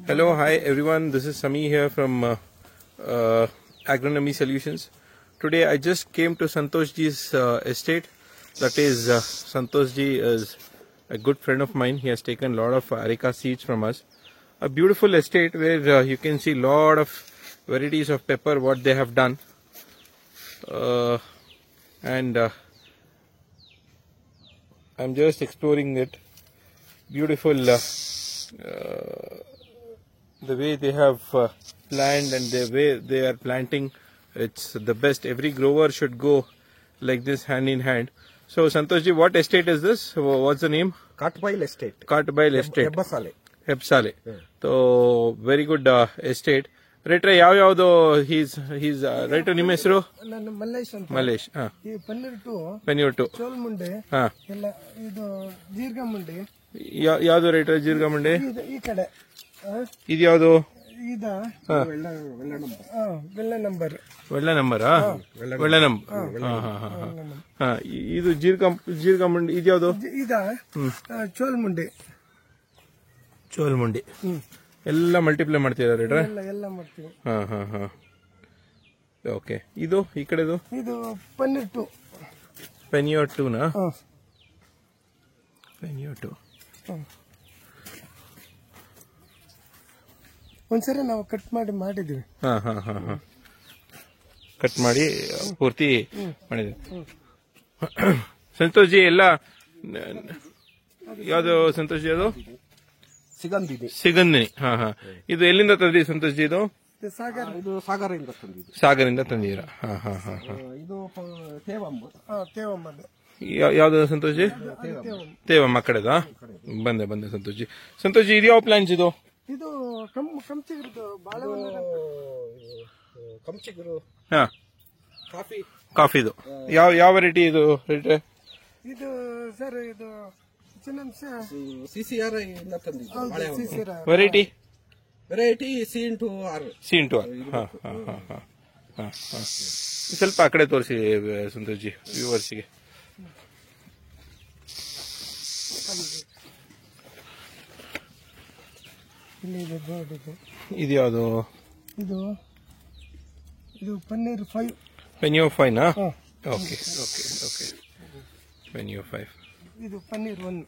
Hello, hi everyone. This is Sami here from Agronomy Solutions. Today I just came to Santosh Ji's estate. That is, Santosh Ji is a good friend of mine. He has taken a lot of areca seeds from us. A beautiful estate where you can see a lot of varieties of pepper, what they have done. And I'm just exploring it. Beautiful. The way they have planned and the way they are planting, it's the best. Every grower should go like this, hand in hand. So Santosh Ji, what estate is this? What's the name? Katbail Estate. Katbail Estate. Hebsale. So very good estate. Raitre ಯಾವ್ಯಾವುದು he's right ನಿಮ್ಮ ಹೆಸರು? ನಾನು ಮಲ್ಲೇಶ್ ಅಂತ. ಮಲ್ಲೇಶ್. ಈ paneer to ಚೋಲ್ಮುಂಡೆ ಎಲ್ಲ ಇದು ಜೀರ್ಗಮುಂಡೆ. ಯಾವ್ದು right ಜೀರ್ಗಮುಂಡೆ? ಈ ಕಡೆ ಇದು ಯಾವ್ದು? ವೆಳ್ಳೆ ನಂಬರ್. ವೆಳ್ಳೆ ನಂಬರಾ? ವೆಳ್ಳೆ ನಂಬರ್. ಇದು ಜೀರ್ಗಮುಂಡೆ ಇದ್ಯಾವ್ದು? ಇದಾ ಚೋಲ್ಮುಂಡೆ. ಚೋಲ್ಮುಂಡಿ ಎಲ್ಲ ಮಲ್ಟಿಪ್ಲೈ ಮಾಡ್ತಿದ್ದಾರೆ ಎಲ್ಲ ಮಾಡ್ತೀವಿ. ಓಕೆ. ಇದು ಈ ಕಡೆದು? ಇದು ಪನ್ನೀರ್ ಟು. ಪೆನಿಯರ್ ಟೂನಾ? ಪೆನಿಯರ್ ಟು. ಒಂದ್ಸರಿ ನಾವು ಕಟ್ ಮಾಡಿದ್ವಿ. ಕಟ್ ಮಾಡಿ ಪೂರ್ತಿ ಮಾಡಿದ್ವಿ. ಸಂತೋಷ್ ಜಿ ಎಲ್ಲ ಯಾವ್ದು ಸಂತೋಷ್ ಜಿ? ಅದು ಸಿಗಂದಿನಿ. ಇದು ಎಲ್ಲಿಂದ ತಂದ್ರಿ ಸಂತೋಷ್ ಜಿ? ಇದು ಸಾಗರಿಂದ ತಂದಿದ್ದೀರಾ? ಇದು ತೇವಮ್ಮ. ಯಾವ್ದು ಸಂತೋಷ್ ಜಿ? ತೇವಮ್ಮ ಕಡೆದಾ? ಬಂದೆ ಸಂತೋಷ್ ಜಿ. ಸಂತೋಷ್ ಜಿ, ಇದು ಯಾವ ಪ್ಲಾನ್ಸ್ ಇದು? ಇದು ಕಂಚಿಗುರು ಕಾಫಿದು ಯಾವ ವೆರೈಟಿ ಇದು? ಇದು ಸರ್ ಇದು CCR ವೆರೈಟಿ C/R. ಸ್ವಲ್ಪ ಆ ಕಡೆ ತೋರಿಸಿ ಸಂತೋಷ್ ಜಿ ವ್ಯೂವರ್ಸ್ಗೆ. ಇದು ಯಾವುದು? ಇದು ಪನ್ನೀರ್ 5. ಪೆನಿಯರ್ 5 ನಾ? ಓಕೆ. ಪೆನಿಯರ್ 5. ಇದು ಪನ್ನೀರ್ 1.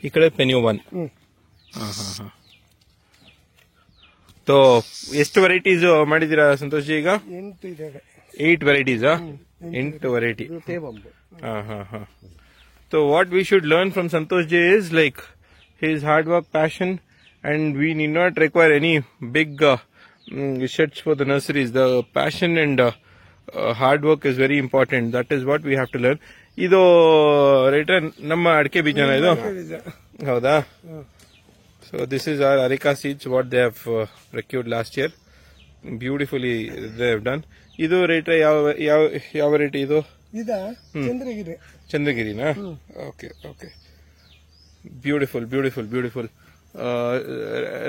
ಈ ಕಡೆ ಪೆನಿಯರ್ 1. ಸೊ ಎಷ್ಟು ವೆರೈಟೀಸ್ ಮಾಡಿದೀರಾ ಸಂತೋಷ್ ಜಿ ಈಗ? 8 varieties. 8 variety. So what we should learn from Santosh Ji is like his hard work, passion, and we need not require any big sheds for the nurseries. The passion and hard work is very important. That is what we have to learn. ಇದು right ನಮ್ಮ ಅಡಿಕೆ ಬೀಜನ ಇದು? ಹೌದಾ? So this is our areca seeds what they have procured last year. Beautifully they have done. ಇದು right ಯಾವ variety ಇದು? ಚಂದ್ರಗಿರಿನಾ? ಓಕೆ. ಬ್ಯೂಟಿಫುಲ್.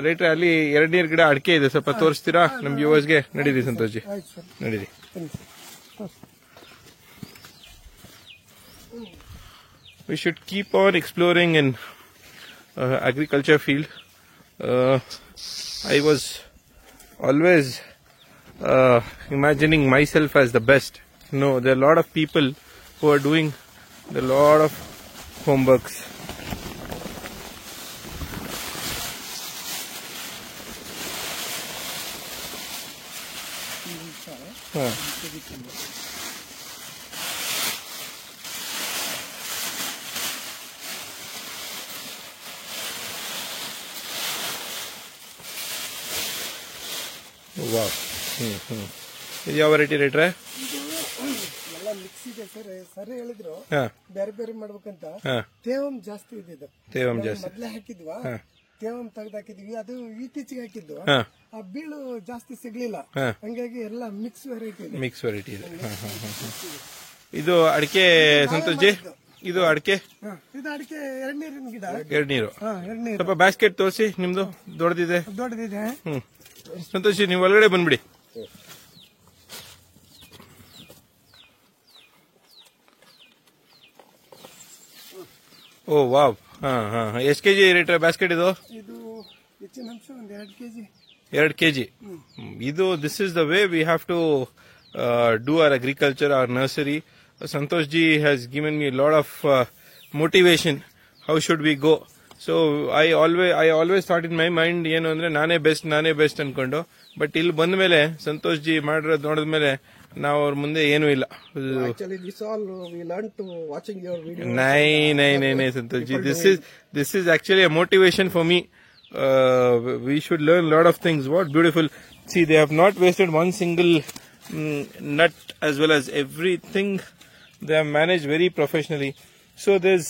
ರೈಟ್ ಅಲ್ಲಿ 2 ನೀರು ಗಿಡ ಅಡಿಕೆ ಇದೆ, ಸ್ವಲ್ಪ ತೋರಿಸ್ತೀರಾ ನಮ್ ವ್ಯೂವರ್ಸ್ಗೆ? ನಡೀರಿ ಸಂತೋಷ್ ಜಿ, ನಡೀರಿ. We should keep on exploring in agriculture field. I was always imagining myself as the best. No, there are a lot of people who are doing a lot of homeworks. Wow. ಇದು ಯಾವ variety ರೇಟ್ರೆ? ಎಲ್ಲ mix ಇದೆ sir ಹೇಳಿದ್ರು ಬೇರೆ ಮಾಡ್ಬೇಕಂತ. ತೇವಂ ಜಾಸ್ತಿ ಇದೆ. ತೇವಂ ಜಾಸ್ತಿ ಮೊದ್ಲೇ ಹಾಕಿದ್ವಾ? ತೇವಂ ತೆಗ್ದು ಹಾಕಿದ್ವಿ. ಅದು ಇತ್ತೀಚೆಗೆ ಹಾಕಿದ್ದು. ಆ ಬೀಳು ಜಾಸ್ತಿ ಸಿಗ್ಲಿಲ್ಲ, ಹಂಗಾಗಿ ಎಲ್ಲ ಮಿಕ್ಸ್ ವೆರೈಟಿ ಇದೆ. ಇದು ಅಡಿಕೆ ಸಂತೋಷ್ ಜಿ? ಇದು ಅಡಿಕೆ? ಇದು ಅಡಿಕೆ 2 ನೀರಿನ ಗಿಡ. 2 ನೀರು. ಸ್ವಲ್ಪ ಬ್ಯಾಸ್ಕೆಟ್ ತೋರಿಸಿ ನಿಮ್ದು. ದೊಡ್ಡದಿದೆ. ಸಂತೋಷ್ ಜಿ, ನೀವು ಒಳಗಡೆ ಬಂದ್ಬಿಡಿ. Oh wow, ಎಷ್ಟು ಕೆಜಿ ರೇಟ್ ಬ್ಯಾಸ್ಕೆಟ್ ಇದು? ಇದು ಹೆಚ್ಚಿನ ಅಂಶ ಒಂದು 2 kg. 2 kg. ಇದು this is the way we have to do our agriculture, our nursery. Santosh ji has given me a lot of motivation. How should we go? So I always thought in my mind ಏನು ಅಂದ್ರೆ ನಾನೇ best ಅನ್ಕೊಂಡು, but ಇಲ್ಲಿ ಬಂದ ಮೇಲೆ Santosh G ಮಾಡಿರೋದು ನೋಡಿದ ಮೇಲೆ ನಾವು ಅವ್ರ ಮುಂದೆ ಏನೂ ಇಲ್ಲ. Actually, this all we learned to watching your video. Nay, Santosh ji. This is actually a motivation for me. We should learn a lot of things. What beautiful. See, they have not wasted one single nut, as well as everything they have managed very professionally. So there's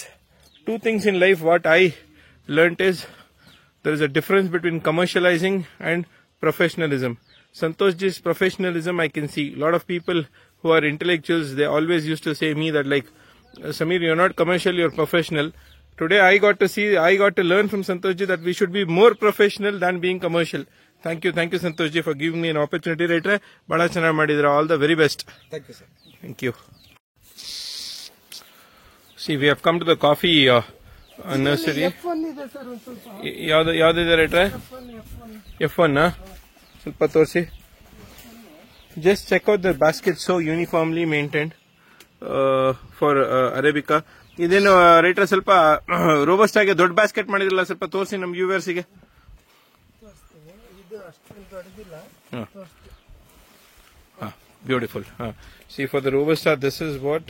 two things in life what I learnt is there is a difference between commercializing and professionalism. Santosh ji's professionalism I can see. A lot of people who are intellectuals, they always used to say me that like, Samir, you're not commercial, you're professional. Today I got to learn from Santosh ji that we should be more professional than being commercial. Thank you Santosh ji for giving me an opportunity. Right, bada chana madidra. All the very best. Thank you, sir. Thank you. See, we have come to the coffee nursery. F1 ಇದೆ sir ಒಂದು ಸ್ವಲ್ಪ. ಯಾವ್ದಿದೆ ರೇಟ್ರೆ? F1 ಸ್ವಲ್ಪ ತೋರಿಸಿ. Just check out the basket, so uniformly maintained for Arabica. ಇದೇನು ರೇಟ್ರೆ ಸ್ವಲ್ಪ robust ಆಗಿ ದೊಡ್ಡ basket ಮಾಡಿದ್ರಲ್ಲ, ಸ್ವಲ್ಪ ತೋರಿಸಿ ನಮ್ಮ ವ್ಯೂವರ್ಸಿಗೆ. ಇದು ಅಷ್ಟೊಂದು ದೊಡ್ಡದಿಲ್ಲ. Beautiful. See, for the Robusta, this is what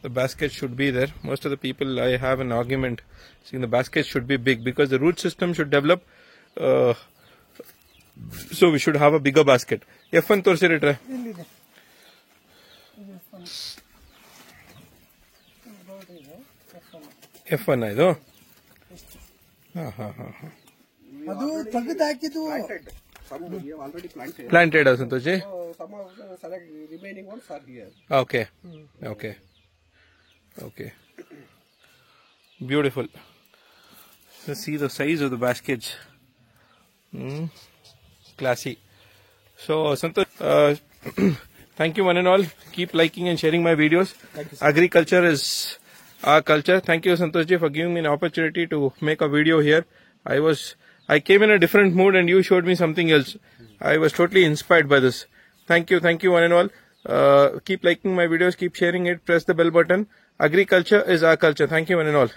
the basket should be there. Most of the people, I have an argument saying the basket should be big because the root system should develop. So we should have a bigger basket. F1 ತೋರಿಸಿ ರೇಟ್ರೆ. ಇಲ್ಲಿದೆ. F1 ಇದು? ಅದು ತೆಗೆದು ಹಾಕಿದ್ದು. Some we have already planted. Planted, Santosh ji? Some of the select remaining ones are here. Okay. Beautiful. Let's see the size of the baskets. Classy. So, Santosh, thank you one and all. Keep liking and sharing my videos. Thank you, sir. Agriculture is our culture. Thank you, Santosh ji, for giving me an opportunity to make a video here. I came in a different mood and you showed me something else. I was totally inspired by this. Thank you one and all. Keep liking my videos, keep sharing it, press the bell button. Agriculture is our culture. Thank you one and all.